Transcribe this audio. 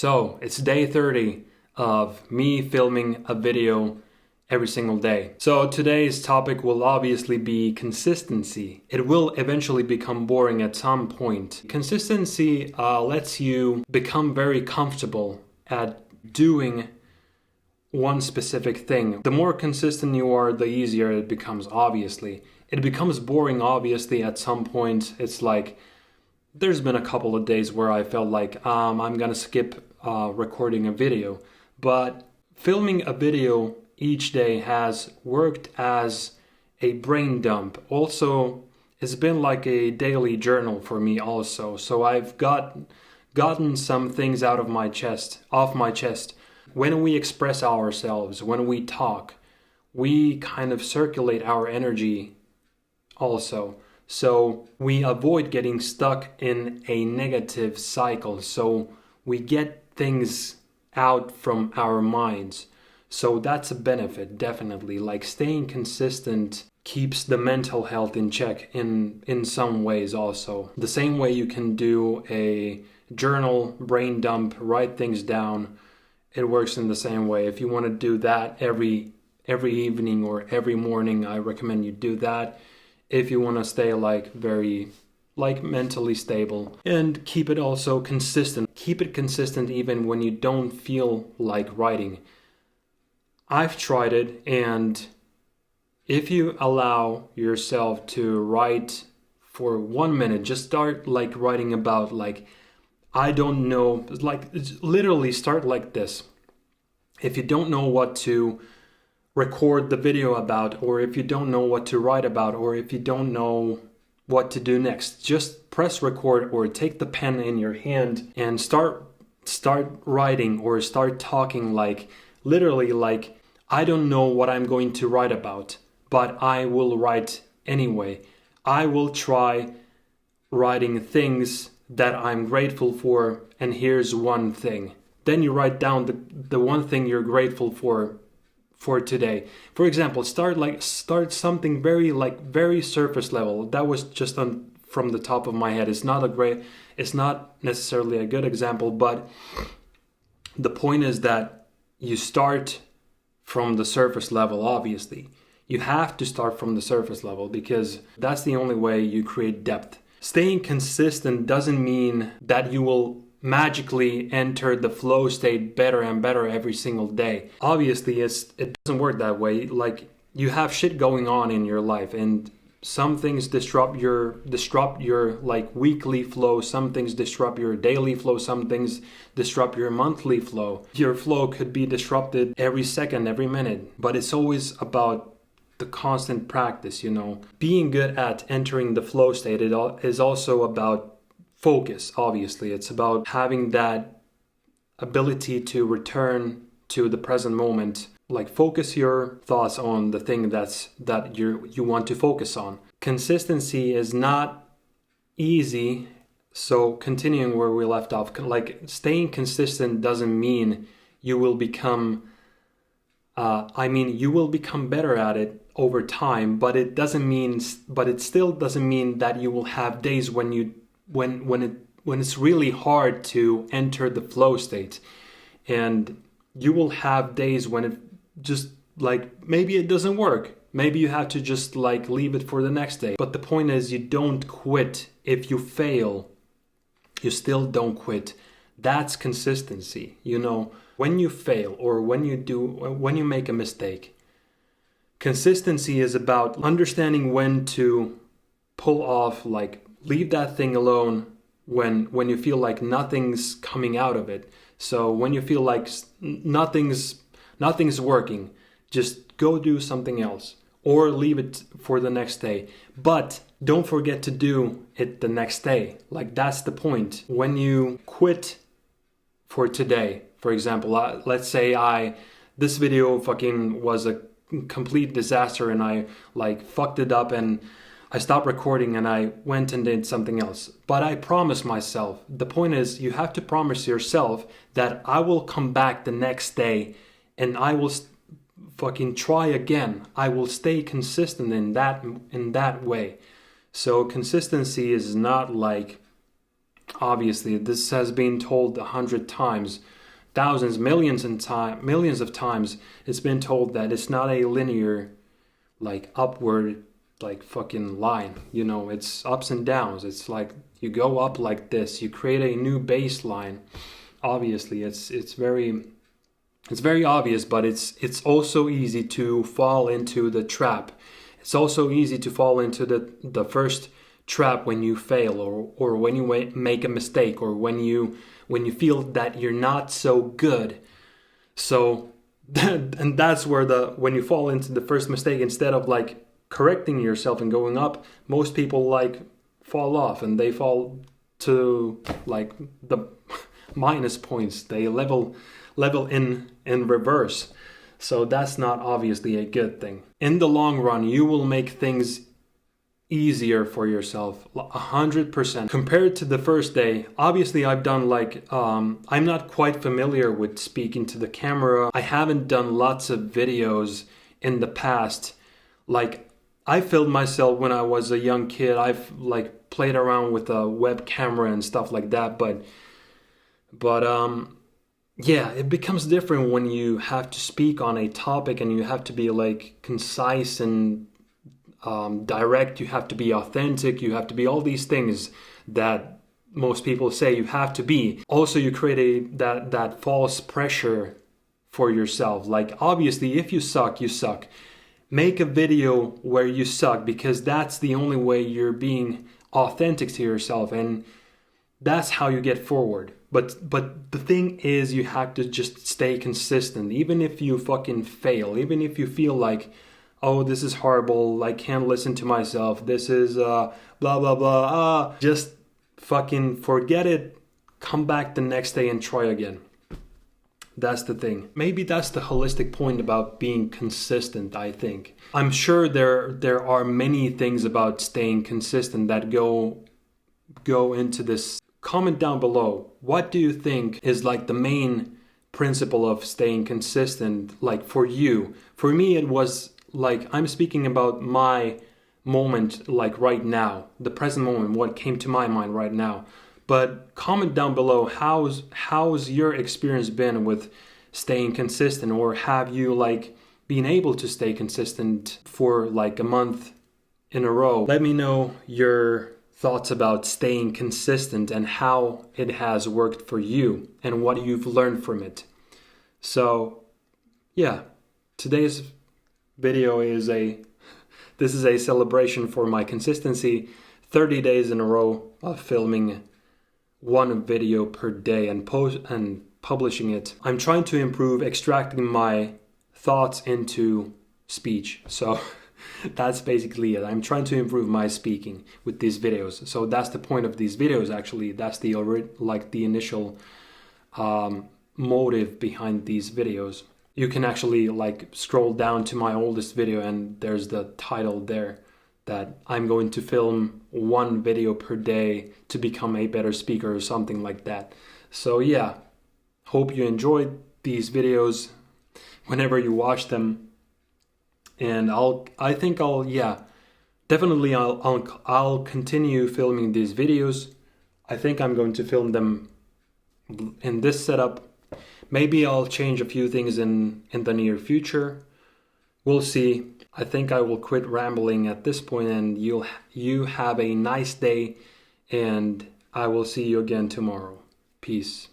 So it's day 30 of me filming a video every single day. So today's topic will obviously be consistency. It will eventually become boring at some point. Consistency lets you become very comfortable at doing one specific thing. The more consistent you are, the easier it becomes, obviously. It becomes boring, obviously, at some point. It's like, there's been a couple of days where I felt like I'm gonna skip recording a video. But filming a video each day has worked as a brain dump. Also, it's been like a daily journal for me also. So I've gotten some things off my chest. When we express ourselves, when we talk, we kind of circulate our energy also. So we avoid getting stuck in a negative cycle. So we get things out from our minds. So that's a benefit, definitely. Like staying consistent keeps the mental health in check in some ways also. The same way you can do a journal, brain dump, write things down, it works in the same way. If you want to do that every evening or every morning, I recommend you do that. If you want to stay very mentally stable and keep it also consistent. Keep it consistent even when you don't feel like writing. I've tried it, and if you allow yourself to write for 1 minute, just start writing about I don't know, literally start like this. If you don't know what to record the video about, or if you don't know what to write about, or if you don't know what to do next, just press record or take the pen in your hand and start writing or start talking literally I don't know what I'm going to write about, but I will write anyway. I will try writing things that I'm grateful for, and here's one thing. Then you write down the one thing you're grateful for today. For example, start something very surface level. That was just from the top of my head. It's not necessarily a good example, but the point is that you start from the surface level, obviously. You have to start from the surface level because that's the only way you create depth. Staying consistent doesn't mean that you will magically enter the flow state better and better every single day. Obviously, it doesn't work that way. You have shit going on in your life, and some things disrupt your weekly flow, some things disrupt your daily flow, some things disrupt your monthly flow. Your flow could be disrupted every second, every minute, but it's always about the constant practice, Being good at entering the flow state is also about focus, obviously. It's about having that ability to return to the present moment. Focus your thoughts on the thing that you want to focus on. Consistency is not easy. So continuing where we left off, staying consistent doesn't mean you will become you will become better at it over time, but it still doesn't mean that you will have days when it's really hard to enter the flow state, and you will have days when it just maybe it doesn't work. Maybe you have to just leave it for the next day. But the point is, you don't quit. If you fail, you still don't quit. That's consistency. When you fail or when you make a mistake, consistency is about understanding when to pull off, leave that thing alone when you feel like nothing's coming out of it. So when you feel like nothing's working, just go do something else or leave it for the next day. But don't forget to do it the next day. That's the point. When you quit for today, for example, let's say this video fucking was a complete disaster and I fucked it up and I stopped recording and I went and did something else. But I promised myself. The point is, you have to promise yourself that I will come back the next day and I will fucking try again. I will stay consistent in that way. So consistency is not Obviously, this has been told 100 times, thousands, millions of times. It's been told that it's not a linear, like upward, like fucking line. You know, it's ups and downs. It's like you go up like this, you create a new baseline. Obviously, it's very obvious, but it's also easy to fall into the trap. It's also easy to fall into the first trap when you fail, or when you make a mistake, or when you feel that you're not so good. So and that's where when you fall into the first mistake, instead of like correcting yourself and going up, most people like fall off, and they fall to like the minus points. They level in reverse. So that's not obviously a good thing. In the long run, you will make things easier for yourself 100% compared to the first day. Obviously, I've done I'm not quite familiar with speaking to the camera. I haven't done lots of videos in the past. Like, I filmed myself when I was a young kid. I've like played around with a web camera and stuff like that, but yeah, it becomes different when you have to speak on a topic and you have to be like concise and direct. You have to be authentic. You have to be all these things that most people say you have to be. Also, you create that false pressure for yourself. Like, obviously, if you suck, you suck. Make a video where you suck, because that's the only way you're being authentic to yourself, and that's how you get forward. But the thing is, you have to just stay consistent. Even if you fucking fail, even if you feel like, oh, this is horrible, I can't listen to myself, this is blah blah blah, just fucking forget it, come back the next day and try again. That's the thing. Maybe that's the holistic point about being consistent, I think. I'm sure there are many things about staying consistent that go into this. Comment down below, what do you think is like the main principle of staying consistent, like for you? For me, it was like, I'm speaking about my moment, like right now, the present moment, what came to my mind right now. But comment down below, how's your experience been with staying consistent, or have you like been able to stay consistent for like a month in a row? Let me know your thoughts about staying consistent and how it has worked for you and what you've learned from it. So yeah, today's video is a celebration for my consistency. 30 days in a row of filming one video per day and publishing it. I'm trying to improve extracting my thoughts into speech. So that's basically it. I'm trying to improve my speaking with these videos. So that's the point of these videos, actually. That's the initial motive behind these videos. You can actually like scroll down to my oldest video, and there's the title there that I'm going to film one video per day to become a better speaker or something like that. So yeah, hope you enjoyed these videos whenever you watch them. And I'll continue filming these videos. I think I'm going to film them in this setup. Maybe I'll change a few things in the near future. We'll see. I think I will quit rambling at this point, and you have a nice day, and I will see you again tomorrow. Peace.